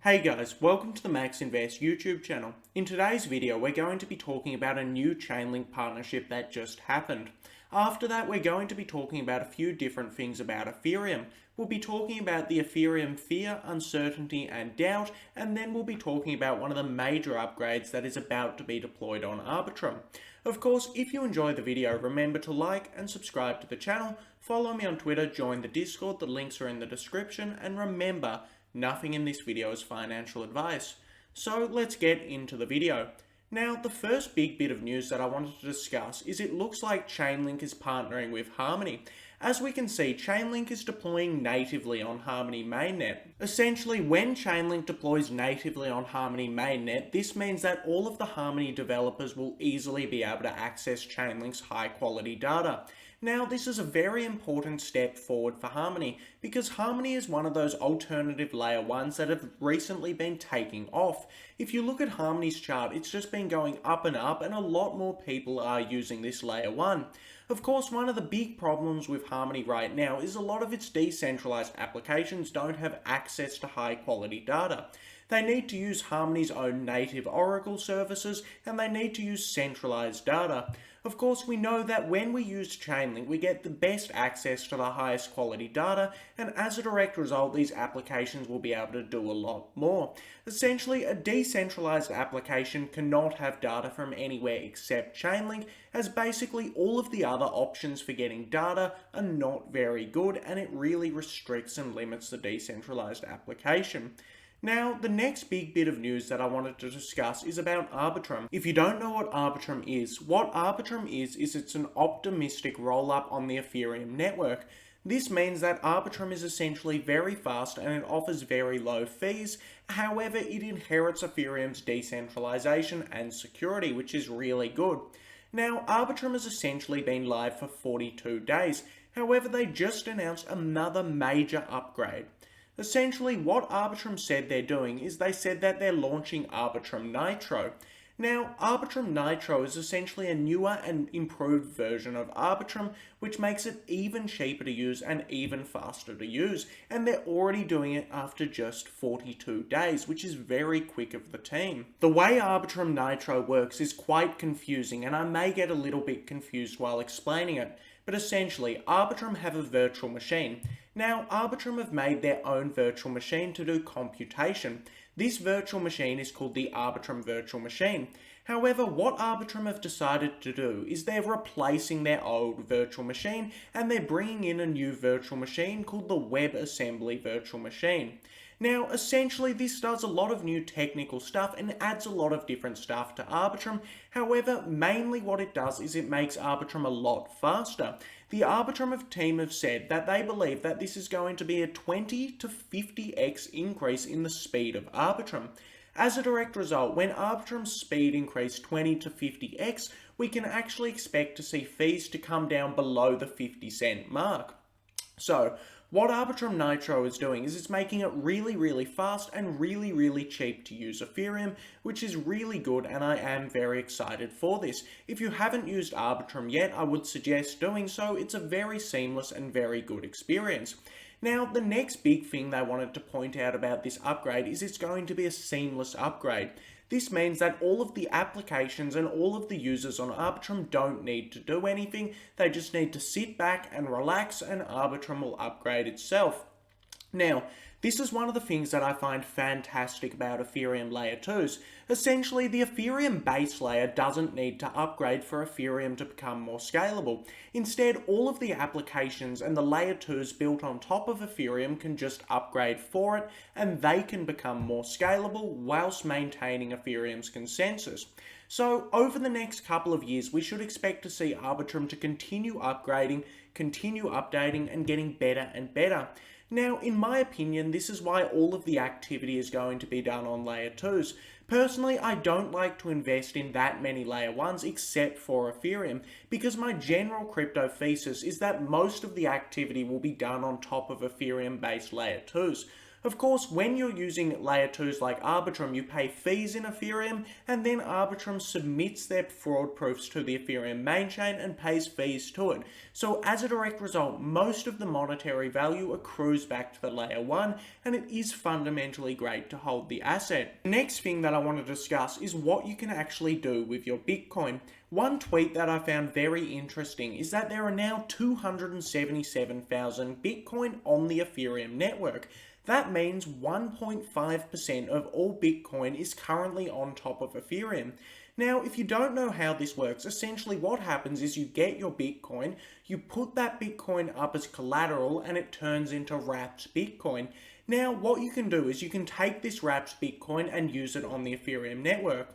Hey guys, welcome to the Max Invest YouTube channel. In today's video, we're going to be talking about a new Chainlink partnership that just happened. After that, we're going to be talking about a few different things about Ethereum. We'll be talking about the Ethereum fear, uncertainty, and doubt, and then we'll be talking about one of the major upgrades that is about to be deployed on Arbitrum. Of course, if you enjoy the video, remember to like and subscribe to the channel, follow me on Twitter, join the Discord, the links are in the description, and remember, nothing in this video is financial advice. So let's get into the video. Now, the first big bit of news that I wanted to discuss is it looks like Chainlink is partnering with Harmony. As we can see, Chainlink is deploying natively on Harmony mainnet. Essentially, when Chainlink deploys natively on Harmony mainnet, this means that all of the Harmony developers will easily be able to access Chainlink's high quality data. Now, this is a very important step forward for Harmony because Harmony is one of those alternative layer 1s that have recently been taking off. If you look at Harmony's chart, it's just been going up and a lot more people are using this layer 1. Of course, one of the big problems with Harmony right now is a lot of its decentralized applications don't have access to high quality data. They need to use Harmony's own native Oracle services and they need to use centralized data. Of course, we know that when we use Chainlink, we get the best access to the highest quality data, and as a direct result, these applications will be able to do a lot more. Essentially, a decentralized application cannot have data from anywhere except Chainlink, as basically all of the other options for getting data are not very good, and it really restricts and limits the decentralized application. Now, the next big bit of news that I wanted to discuss is about Arbitrum. If you don't know what Arbitrum is it's an optimistic roll-up on the Ethereum network. This means that Arbitrum is essentially very fast and it offers very low fees. However, it inherits Ethereum's decentralization and security, which is really good. Now, Arbitrum has essentially been live for 42 days. However, they just announced another major upgrade. Essentially, what Arbitrum said they're doing is they said that they're launching Arbitrum Nitro. Now, Arbitrum Nitro is essentially a newer and improved version of Arbitrum, which makes it even cheaper to use and even faster to use, and they're already doing it after just 42 days, which is very quick of the team. The way Arbitrum Nitro works is quite confusing, and I may get a little bit confused while explaining it, but essentially, Arbitrum have a virtual machine. Now, Arbitrum have made their own virtual machine to do computation. This virtual machine is called the Arbitrum Virtual Machine. However, what Arbitrum have decided to do is they're replacing their old virtual machine and they're bringing in a new virtual machine called the WebAssembly Virtual Machine. Now, essentially, this does a lot of new technical stuff and adds a lot of different stuff to Arbitrum. However, mainly what it does is it makes Arbitrum a lot faster. The Arbitrum team have said that they believe that this is going to be a 20 to 50x increase in the speed of Arbitrum. As a direct result, when Arbitrum's speed increased 20 to 50x, we can actually expect to see fees to come down below the 50-cent mark. So, what Arbitrum Nitro is doing is it's making it really fast and really cheap to use Ethereum, which is really good and I am very excited for this. If you haven't used Arbitrum yet, I would suggest doing so. It's a very seamless and very good experience. Now, the next big thing they wanted to point out about this upgrade is it's going to be a seamless upgrade. This means that all of the applications and all of the users on Arbitrum don't need to do anything. They just need to sit back and relax and Arbitrum will upgrade itself. Now, this is one of the things that I find fantastic about Ethereum Layer 2s. Essentially, the Ethereum base layer doesn't need to upgrade for Ethereum to become more scalable. Instead, all of the applications and the Layer 2s built on top of Ethereum can just upgrade for it, and they can become more scalable whilst maintaining Ethereum's consensus. So, over the next couple of years, we should expect to see Arbitrum to continue upgrading, continue updating, and getting better and better. Now, in my opinion, this is why all of the activity is going to be done on Layer 2s. Personally, I don't like to invest in that many Layer 1s except for Ethereum, because my general crypto thesis is that most of the activity will be done on top of Ethereum-based Layer 2s. Of course, when you're using layer 2s like Arbitrum, you pay fees in Ethereum, and then Arbitrum submits their fraud proofs to the Ethereum main chain and pays fees to it. So as a direct result, most of the monetary value accrues back to the layer 1, and it is fundamentally great to hold the asset. The next thing that I want to discuss is what you can actually do with your Bitcoin. One tweet that I found very interesting is that there are now 277,000 Bitcoin on the Ethereum network. That means 1.5% of all Bitcoin is currently on top of Ethereum. Now, if you don't know how this works, essentially what happens is you get your Bitcoin, you put that Bitcoin up as collateral, and it turns into wrapped Bitcoin. Now, what you can do is you can take this wrapped Bitcoin and use it on the Ethereum network.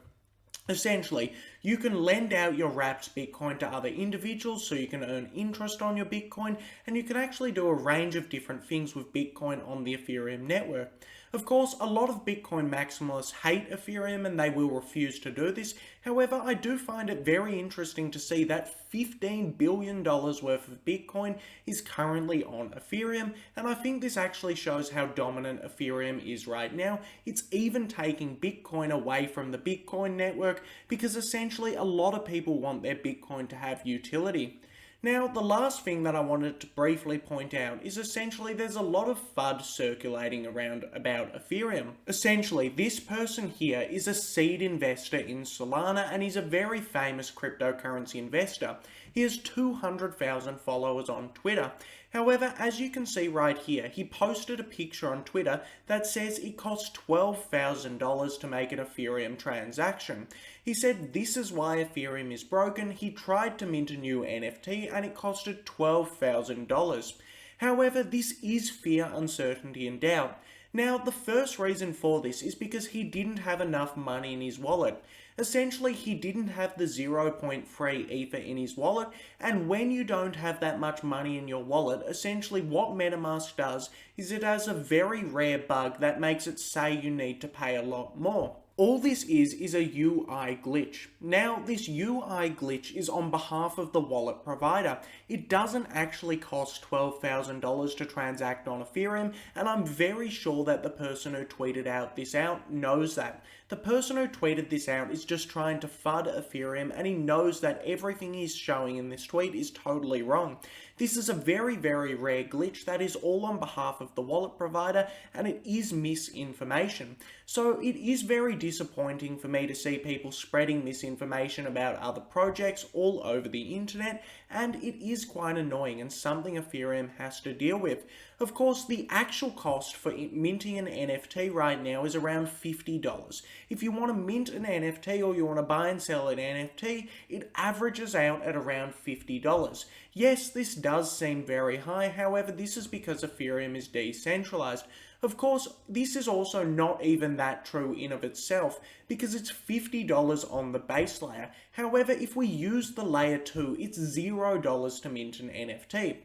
Essentially, you can lend out your wrapped Bitcoin to other individuals so you can earn interest on your Bitcoin, and you can actually do a range of different things with Bitcoin on the Ethereum network. Of course, a lot of Bitcoin maximalists hate Ethereum and they will refuse to do this. However, I do find it very interesting to see that $15 billion worth of Bitcoin is currently on Ethereum, and I think this actually shows how dominant Ethereum is right now. It's even taking Bitcoin away from the Bitcoin network because essentially a lot of people want their Bitcoin to have utility. Now, the last thing that I wanted to briefly point out is essentially there's a lot of FUD circulating around about Ethereum. Essentially, this person here is a seed investor in Solana, and he's a very famous cryptocurrency investor. He has 200,000 followers on Twitter. However, as you can see right here, he posted a picture on Twitter that says it costs $12,000 to make an Ethereum transaction. He said this is why Ethereum is broken. He tried to mint a new NFT and it costed $12,000. However, this is fear, uncertainty, and doubt. Now, the first reason for this is because he didn't have enough money in his wallet. Essentially, he didn't have the 0.3 Ether in his wallet, and when you don't have that much money in your wallet, essentially what MetaMask does is it has a very rare bug that makes it say you need to pay a lot more. All this is a UI glitch. Now, this UI glitch is on behalf of the wallet provider. It doesn't actually cost $12,000 to transact on Ethereum, and I'm very sure that the person who tweeted this out knows that. The person who tweeted this out is just trying to FUD Ethereum, and he knows that everything he's showing in this tweet is totally wrong. This is a very, very rare glitch that is all on behalf of the wallet provider, and it is misinformation. So it is very disappointing for me to see people spreading misinformation about other projects all over the internet, and it is quite annoying and something Ethereum has to deal with. Of course, the actual cost for minting an NFT right now is around $50. If you want to mint an NFT or you want to buy and sell an NFT, it averages out at around $50. Yes, this does seem very high, however, this is because Ethereum is decentralized. Of course, this is also not even that true in of itself, because it's $50 on the base layer. However, if we use the layer 2, it's $0 to mint an NFT.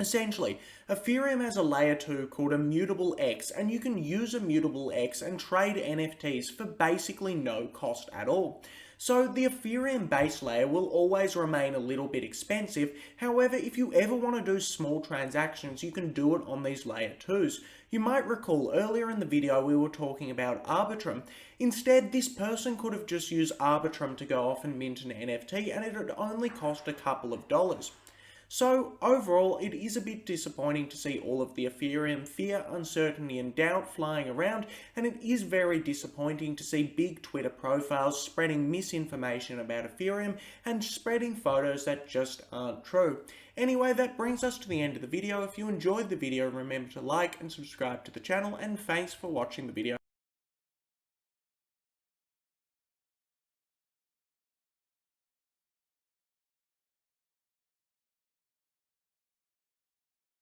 Essentially, Ethereum has a layer 2 called Immutable X, and you can use Immutable X and trade NFTs for basically no cost at all. So the Ethereum base layer will always remain a little bit expensive. However, if you ever want to do small transactions, you can do it on these layer 2s. You might recall earlier in the video we were talking about Arbitrum. Instead, this person could have just used Arbitrum to go off and mint an NFT, and it would only cost a couple of dollars. So overall, it is a bit disappointing to see all of the Ethereum fear, uncertainty, and doubt flying around, and it is very disappointing to see big Twitter profiles spreading misinformation about Ethereum and spreading photos that just aren't true. Anyway, that brings us to the end of the video. If you enjoyed the video, remember to like and subscribe to the channel, and thanks for watching the video.